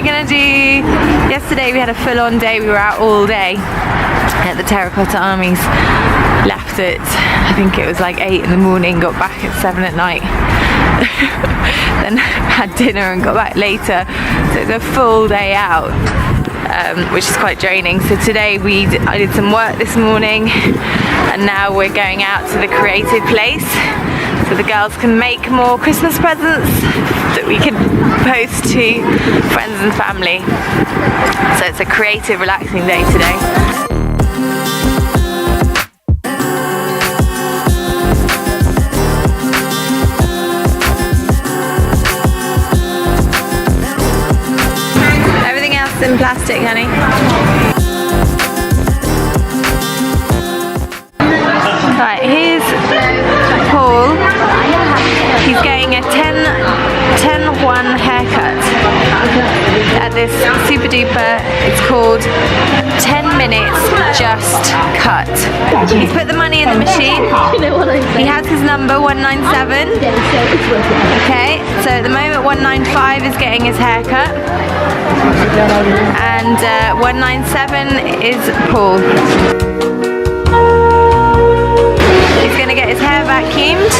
we're gonna do. Yesterday we had a full-on day. We were out all day at the Terracotta Armies. Left at, I think it was like 8 in the morning, got back at 7 at night. Then had dinner and got back later. So it's a full day out, which is quite draining. So today I did some work this morning, and now we're going out to the creative place so the girls can make more Christmas presents that we can post to friends and family. So it's a creative, relaxing day today. In plastic, honey. Right, here's Paul. He's getting a 10-1 haircut at this super duper, it's called 10 minutes just cut. He's put the money in the machine. He has his number 197. Okay, so at the moment 195 is getting his haircut, and 197 is Paul. He's going to get his hair vacuumed,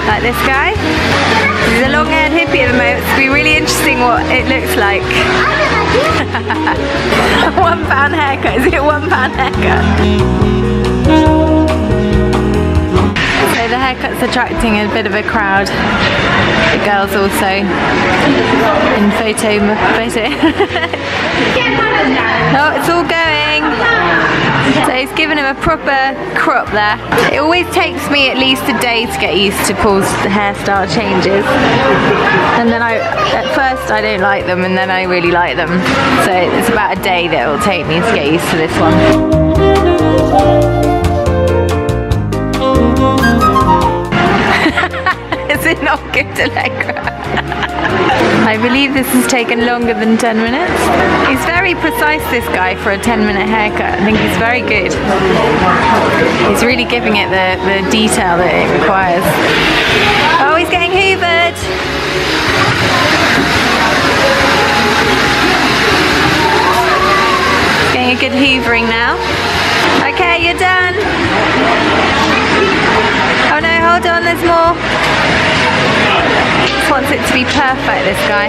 like this guy. He's a long-haired hippie at the moment. It's going to be really interesting what it looks like. A £1 haircut. Is it a £1 haircut? So the haircut's attracting a bit of a crowd. The girls also in photo. Oh, it's all going. So he's given him a proper crop there. It always takes me at least a day to get used to Paul's hairstyle changes. And then at first I don't like them, and then I really like them. So it's about a day that it will take me to get used to this one. Is it not good, Allegra? I believe this has taken longer than 10 minutes. He's very precise, this guy, for a 10-minute haircut. I think he's very good. He's really giving it the detail that it requires. Oh, he's getting hoovered! He's getting a good hoovering now. Okay, you're done. Oh no, hold on, there's more. Just wants it to be perfect, this guy.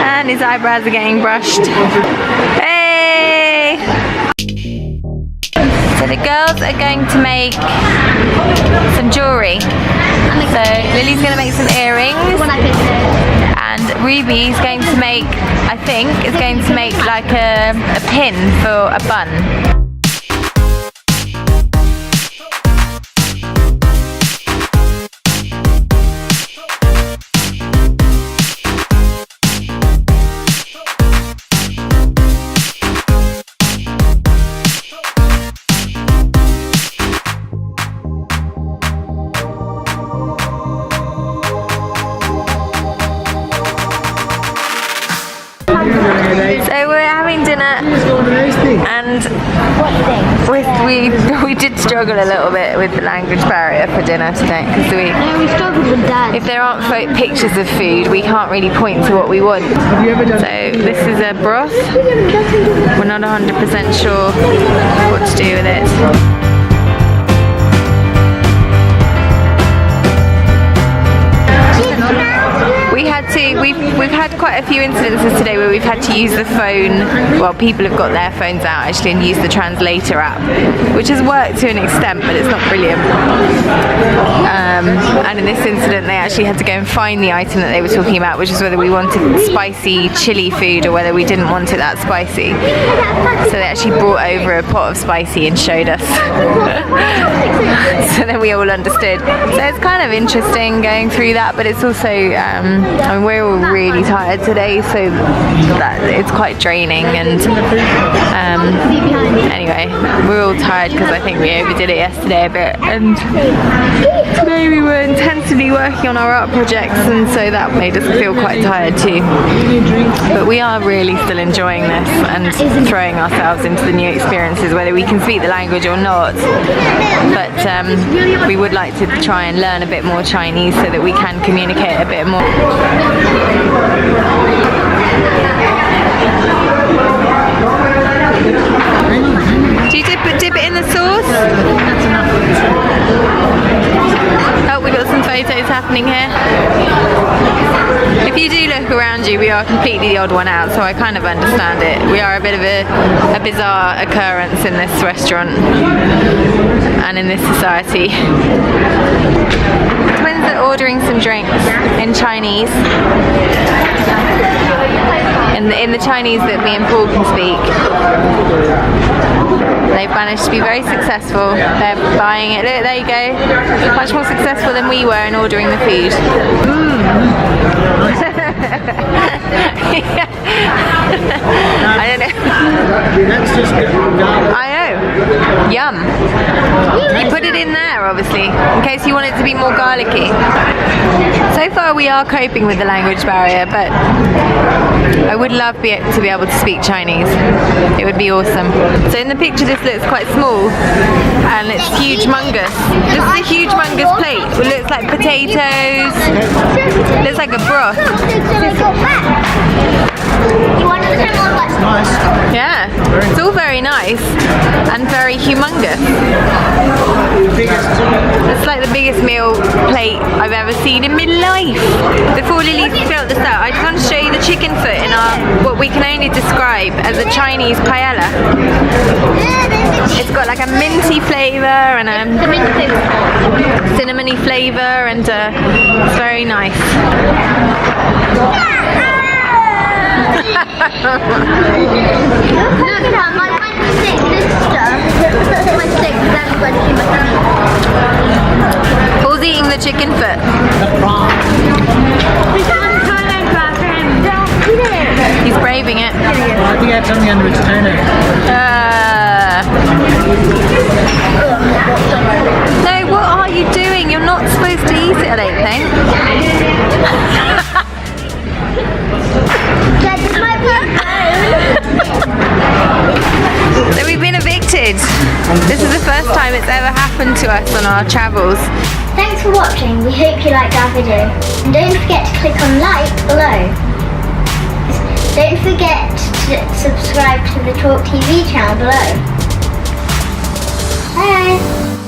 And his eyebrows are getting brushed. Hey! So the girls are going to make some jewellery. So Lily's going to make some earrings. And Ruby's going to make, I think, is going to make like a pin for a bun. So we're having dinner, and we did struggle a little bit with the language barrier for dinner today, because we struggled with Dad. If there aren't pictures of food, we can't really point to what we want. So this is a broth. We're not 100% sure what to do with it. We've had quite a few incidences today where we've had to use the phone. Well, people have got their phones out actually and use the translator app, which has worked to an extent, but it's not brilliant. And in this incident, they actually had to go and find the item that they were talking about, which is whether we wanted spicy chili food or whether we didn't want it that spicy. So they actually brought over a pot of spicy and showed us. So then we all understood. So it's kind of interesting going through that, but it's also, I mean, we're all really tired today, so that it's quite draining. And anyway, we're all tired because I think we overdid it yesterday a bit, and today we were intensively working on our art projects, and so that made us feel quite tired too. But we are really still enjoying this and throwing ourselves into the new experiences, whether we can speak the language or not. But we would like to try and learn a bit more Chinese so that we can communicate a bit more. Do you dip it in the sauce? Oh, we got some photos happening here. If you do look around you, we are completely the odd one out, so I kind of understand it. We are a bit of a bizarre occurrence in this restaurant and in this society. Twins are ordering some drinks in Chinese. In the Chinese that me and Paul can speak. They've managed to be very successful. They're buying it. Look, there you go. Much more successful than we were in ordering the food. I don't know. That's just I know. Yum. You put it in there, obviously, in case you want it to be more garlicky. So far we are coping with the language barrier, but I would love to be able to speak Chinese. It would be awesome. So in the picture this looks quite small and it's humongous. This is a humongous plate. It looks like potatoes. It looks like a broth. nice. Yeah, it's all very nice and very humongous. It's like the biggest meal plate I've ever seen in my life. Before Lily filled this out, I just want to show you the chicken foot in our, what we can only describe as a Chinese paella. It's got like a minty flavour and a cinnamony flavour, and it's very nice. Paul's eating the chicken foot. He's braving it. I think I have something under its toner. No, what are you doing? You're not supposed to eat it, I don't think. So we've been evicted. This is the first time it's ever happened to us on our travels. Thanks for watching. We hope you liked our video. And don't forget to click on like below. Don't forget to subscribe to the TaawkTV channel below. Bye.